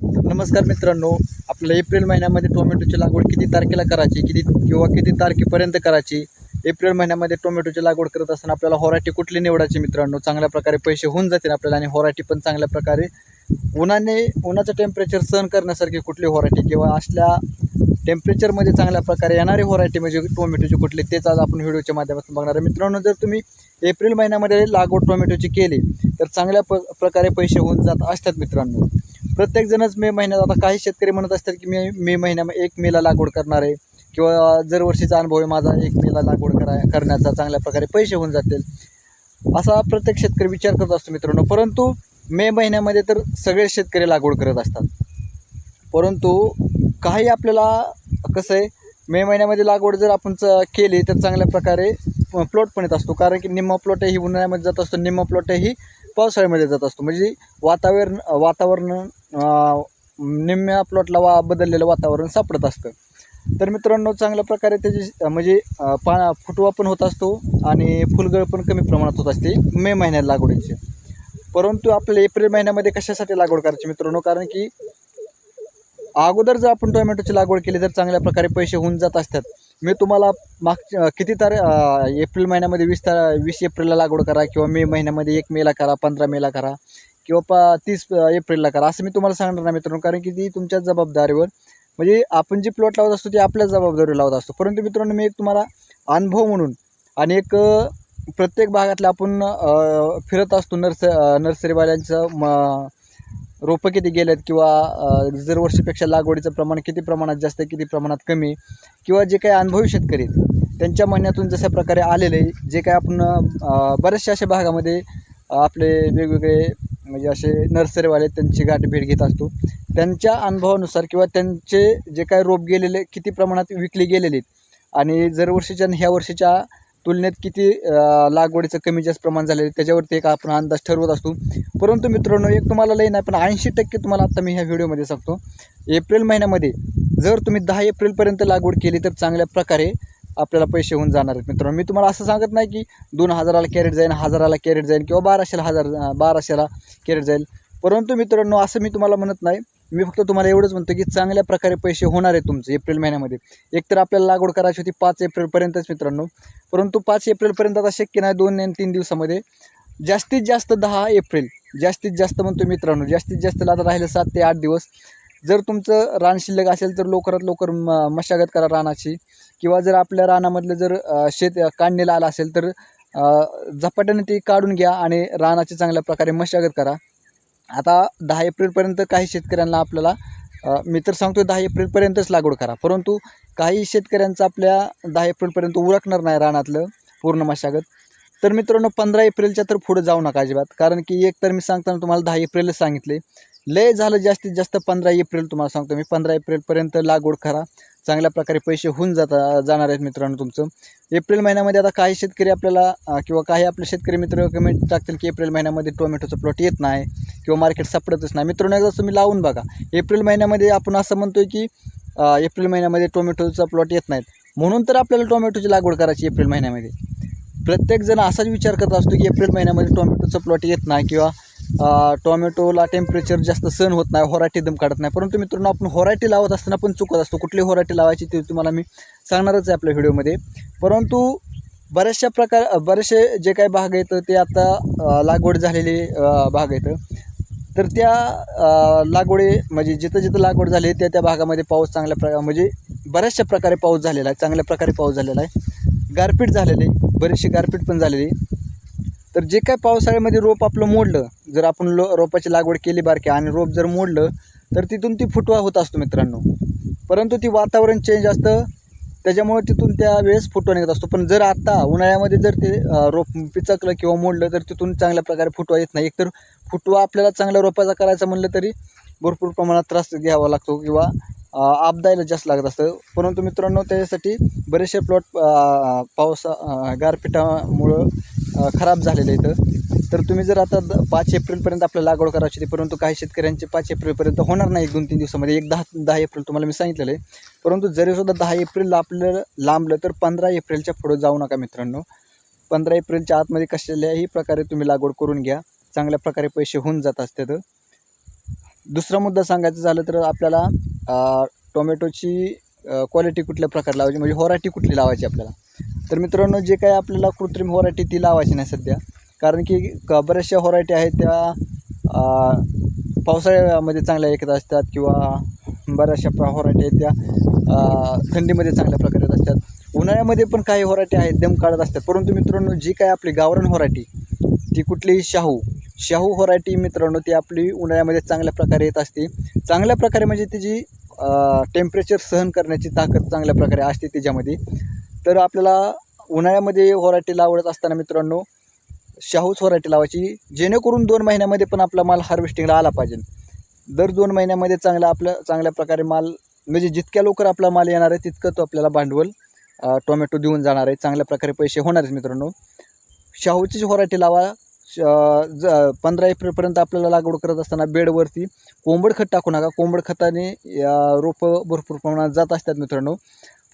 नमस्कार मित्रांनो, आपल्याला एप्रिल महिन्यामध्ये टोमॅटोची लागवड किती तारखेला करायची, किती तारखेपर्यंत करायची. एप्रिल महिन्यामध्ये टोमॅटोची लागवड करत असताना आपल्याला व्हरायटी कुठली निवडायची मित्रांनो, चांगल्या प्रकारे पैसे होऊन जातील आपल्याला आणि व्हरायटी पण चांगल्या प्रकारे उन्हाचं टेम्परेचर सहन करण्यासारखी कुठली व्हरायटी किंवा असल्या टेम्परेचरमध्ये चांगल्या प्रकारे येणारी व्हरायटी म्हणजे टोमॅटोची कुठली, तेच आज आपण व्हिडिओच्या माध्यमातून बघणार आहे. मित्रांनो, जर तुम्ही एप्रिल महिन्यामध्ये लागवड टोमॅटोची केली तर चांगल्या प्रकारे पैसे होऊन जात असतात मित्रांनो. प्रत्येकजणच मे महिन्यात, आता काही शेतकरी म्हणत असतात की मी मे महिन्यामध्ये 1 मेला लागवड करणार आहे किंवा दरवर्षीचा अनुभव आहे माझा 1 मेला लागवड करण्याचा, चांगल्या प्रकारे पैसे होऊन जातील असा प्रत्येक शेतकरी विचार करत असतो मित्रांनो. परंतु मे महिन्यामध्ये तर सगळे शेतकरी लागवड करत असतात, परंतु काही आपल्याला कसं आहे, मे महिन्यामध्ये लागवड जर आपण केली तर चांगल्या प्रकारे प्लॉट पण येत असतो. कारण की निम्मा प्लॉट ही उन्हाळ्यामध्ये जात असतो, निम्मा प्लॉट ही पावसाळ्यामध्ये जात असतो. म्हणजे वातावरण निम्म्या प्लॉटला बदललेलं वातावरण सापडत असतं. तर मित्रांनो, चांगल्या प्रकारे त्याची म्हणजे फुटवा पण होत असतो आणि फुलगळ पण कमी प्रमाणात होत असते मे महिन्यात लागवडीची. परंतु आपल्याला एप्रिल महिन्यामध्ये कशासाठी लागवड करायची मित्रांनो, कारण की अगोदर जर आपण टोमॅटोची लागवड केली तर चांगल्या प्रकारे पैसे होऊन जात असतात. मी तुम्हाला एप्रिल महिन्यामध्ये 20 एप्रिलला लागवड करा किंवा मे महिन्यामध्ये 1 मेला करा, 15 मेला करा किंवा 30 एप्रिलला करा असं मी तुम्हाला सांगणार नाही मित्रांनो. कारण की ती तुमच्या जबाबदारीवर, म्हणजे आपण जी प्लॉट लावत असतो ती आपल्या जबाबदारीवर लावत असतो. परंतु मित्रांनो, मी एक तुम्हाला अनुभव म्हणून आणि एक प्रत्येक भागातले आपण फिरत असतो, नर्सरीवाल्यांचं रोपं किती गेलेत किंवा दरवर्षीपेक्षा लागवडीचं प्रमाण किती प्रमाणात जास्त आहे, किती प्रमाणात कमी, किंवा जे काही अनुभवी शेतकरी त्यांच्या म्हणण्यातून जशा प्रकारे आलेले जे काही आपण बऱ्याचशा अशा भागामध्ये आपले वेगवेगळे म्हणजे असे नर्सरीवाले त्यांची भेट घेत असतो. त्यांच्या अनुभवानुसार किंवा त्यांचे जे काही रोप गेलेले किती प्रमाणात विकले गेलेले आणि दरवर्षीच्या आणि ह्या वर्षीच्या तुलनेत किती लागवडीचं कमी जास्त प्रमाण झालेलं त्याच्यावरती एक आपण अंदाज ठरवत असतो. परंतु मित्रांनो, एक तुम्हाला लई नाही पण 80% तुम्हाला आता मी ह्या व्हिडिओमध्ये सांगतो, एप्रिल महिन्यामध्ये जर तुम्ही 10 एप्रिलपर्यंत लागवड केली तर चांगल्या प्रकारे आपल्याला पैसे होऊन जाणार आहेत मित्रांनो. मी तुम्हाला असं सांगत नाही की 2000ला कॅरेट जाईल, 1000ला कॅरेट जाईल किंवा 1200ला कॅरेट जाईल. परंतु मित्रांनो, असं मी तुम्हाला म्हणत नाही. मी फक्त तुम्हाला एवढंच म्हणतो की चांगल्या प्रकारे पैसे होणार आहेत तुमचे एप्रिल महिन्यामध्ये. एकतर आपल्याला लागवड करायची होती 5 एप्रिलपर्यंतच मित्रांनो, परंतु 5 एप्रिलपर्यंत आता शक्य नाही. 2 आणि 3 दिवसामध्ये जास्तीत जास्त 10 एप्रिल, जास्तीत जास्त म्हणतो मित्रांनो, जास्तीत जास्त आता राहिलं 7 ते 8 दिवस. जर तुमचं रान शिल्लक असेल तर लवकरात लवकर मशागत करा रानाची, किंवा जर आपल्या रानामधलं जर शेत काढणीला आलं असेल तर झपाट्याने ती काढून घ्या आणि रानाची चांगल्या प्रकारे मशागत करा. आता 10 एप्रिलपर्यंत काही शेतकऱ्यांना आपल्याला मी तर सांगतो 10 एप्रिलपर्यंतच लागवड करा, परंतु काही शेतकऱ्यांचं आपल्या 10 एप्रिलपर्यंत उरकणार नाही रानातलं पूर्ण मशागत. तर मित्रांनो, 15 एप्रिलच्या तर पुढे जाऊ नका अजिबात. कारण की एक तर मी सांगताना तुम्हाला 10 एप्रिलच सांगितले, लय झालं जास्तीत जास्त 15 एप्रिल तुम्हाला सांगतो मी. 15 एप्रिलपर्यंत लागवड करा, चांगल्या प्रकारे पैसे होऊन जाणार आहेत मित्रांनो तुमचं. एप्रिल महिन्यामध्ये आता काही शेतकरी आपल्याला किंवा काही आपले शेतकरी मित्र कमेंट टाकतील की एप्रिल महिन्यामध्ये टोमॅटोचं प्लॉट येत नाही किंवा मार्केट सापडतच नाही. मित्रांनो, एकदा तुम्ही लावून बघा. एप्रिल महिन्यामध्ये आपण असं म्हणतोय की एप्रिल महिन्यामध्ये टोमॅटोचा प्लॉट येत नाहीत, म्हणून तर आपल्याला टोमॅटोची लागवड करायची एप्रिल महिन्यामध्ये. प्रत्येकजण असाच विचार करत असतो की एप्रिल महिन्यामध्ये टोमॅटोचं प्लॉट येत नाही किंवा टोमॅटोला टेम्परेचर जास्त सहन होत नाही, व्हरायटी दम काढत नाही. परंतु मित्रांनो, आपण व्हरायटी लावत असताना पण चुकत असतो. कुठली व्हरायटी लावायची ते तुम्हाला मी सांगणारच आहे आपल्या व्हिडिओमध्ये. परंतु बरेचसे जे काही भाग आहेत ते आता लागवड झालेले भाग आहेत, तर त्या लागवडी म्हणजे जिथं जिथं लागवड झाली त्या भागामध्ये पाऊस म्हणजे बऱ्याचशा प्रकारे पाऊस झालेला आहे, चांगल्या प्रकारे पाऊस झालेला आहे, गारपीट झालेली आहे, बरीचशी गारपीट पण झालेली. तर जे काय पावसाळ्यामध्ये रोप आपलं मोडलं, जर आपण रोपाची लागवड केली बारक्या आणि रोप जर मोडलं तर तिथून ती फुटवा होत असतो मित्रांनो. परंतु ती वातावरण चेंज असतं त्याच्यामुळे तिथून त्यावेळेस फुटवा निघत असतो. पण जर आता उन्हाळ्यामध्ये जर ते रोप पिचकलं किंवा मोडलं तर तिथून चांगल्या प्रकारे फुटवा येत नाही. एकतर फुटवा आपल्याला चांगल्या रोपाचा करायचा म्हणलं तरी भरपूर प्रमाणात त्रास घ्यावा लागतो किंवा आपदायला जास्त लागत असतं. परंतु मित्रांनो, त्याच्यासाठी बरेचसे प्लॉट गारपिटामुळं खराब झालेले आहेत. तर तुम्ही जर आता 5 एप्रिलपर्यंत आपल्याला लागवड करायची होती, परंतु काही शेतकऱ्यांचे 5 एप्रिलपर्यंत होणार नाही, 1-2-3 दिवसामध्ये. 10 एप्रिल तुम्हाला मी सांगितलेलं आहे. परंतु जरीसुद्धा 10 एप्रिलला आपल्याला लांबलं तर 15 एप्रिलच्या पुढं जाऊ नका मित्रांनो. 15 एप्रिलच्या आतमध्ये कशाल्याही प्रकारे तुम्ही लागवड करून घ्या, चांगल्या प्रकारे पैसे होऊन जात असतात. दुसरा मुद्दा सांगायचं झालं तर आपल्याला टोमॅटोची क्वालिटी कुठल्या प्रकारे लावायची, म्हणजे व्हरायटी कुठली लावायची आपल्याला. तर मित्रांनो, जे काही आपल्याला कृत्रिम व्हरायटी ती लावायची नाही सध्या, कारण की बऱ्याचशा व्हरायटी आहेत त्या पावसाळ्यामध्ये चांगल्या येत असतात किंवा बऱ्याचशा व्हरायटी आहेत त्या थंडीमध्ये चांगल्या प्रकारे येत असतात. उन्हाळ्यामध्ये पण काही व्हरायटी आहेत दम काढत असतात. परंतु मित्रांनो, जी काय आपली गावरान व्हरायटी ती कुठली शाहू व्हरायटी मित्रांनो, ती आपली उन्हाळ्यामध्ये चांगल्या प्रकारे येत असते. चांगल्या प्रकारे म्हणजे त्याची टेम्परेचर सहन करण्याची ताकद चांगल्या प्रकारे असते त्याच्यामध्ये. तर आपल्याला उन्हाळ्यामध्ये व्हरायटी लावत असताना मित्रांनो शाहूच व्हरायटी लावायची, जेणेकरून 2 महिन्यामध्ये पण आपला माल हार्वेस्टिंगला आला पाहिजे. दर 2 महिन्यामध्ये चांगल्या प्रकारे माल, म्हणजे जितक्या लवकर आपला माल येणार आहे तितकं तो आपल्याला भांडवल टोमॅटो देऊन जाणार आहे, चांगल्या प्रकारे पैसे होणार आहेत मित्रांनो. शाहूचीच व्हरायटी लावा. 15 एप्रिलपर्यंत आपल्याला लागवड करत असताना बेडवरती कोंबड खत टाकू नका. कोंबड खताने रोपं भरपूर प्रमाणात जात असतात मित्रांनो.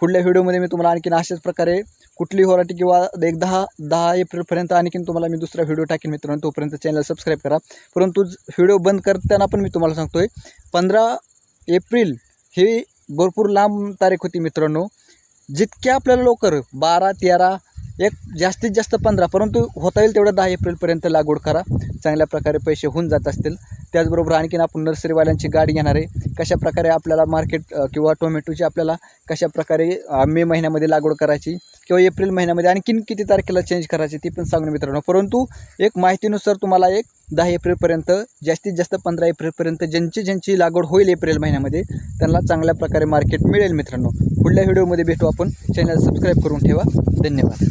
पुढल्या व्हिडिओमध्ये मी तुम्हाला आणखीन अशाच प्रकारे कुठली व्हरायटी किंवा एक 10 एप्रिलपर्यंत आणखीन तुम्हाला मी दुसरा व्हिडिओ टाकेन मित्रांनो. तोपर्यंत चॅनल सबस्क्राईब करा. परंतु व्हिडिओ बंद करताना पण मी तुम्हाला सांगतोय 15 एप्रिल ही भरपूर लांब तारीख होती मित्रांनो. जितक्या आपल्याला लवकर 12, 13, एक जास्तीत जास्त 15, परंतु होता येईल तेवढं 10 एप्रिलपर्यंत लागवड करा. चांगल्या प्रकारे पैसे होऊन जात असतील. त्याचबरोबर आणखीन आपण नर्सरीवाल्यांची गाडी घेणार आहे, कशा प्रकारे आपल्याला मार्केट किंवा टोमॅटोची आपल्याला कशा प्रकारे मे महिन्यामध्ये लागवड करायची किंवा एप्रिल महिन्यामध्ये आणखीन किती तारखेला चेंज करायची ती पण सांगून मित्रांनो. परंतु एक माहितीनुसार तुम्हाला एक 10 एप्रिलपर्यंत, जास्तीत जास्त 15 एप्रिलपर्यंत ज्यांची लागवड होईल एप्रिल महिन्यामध्ये त्यांना चांगल्या प्रकारे मार्केट मिळेल मित्रांनो. पुढल्या व्हिडिओमध्ये भेटू आपण. चॅनल सबस्क्राईब करून ठेवा. धन्यवाद.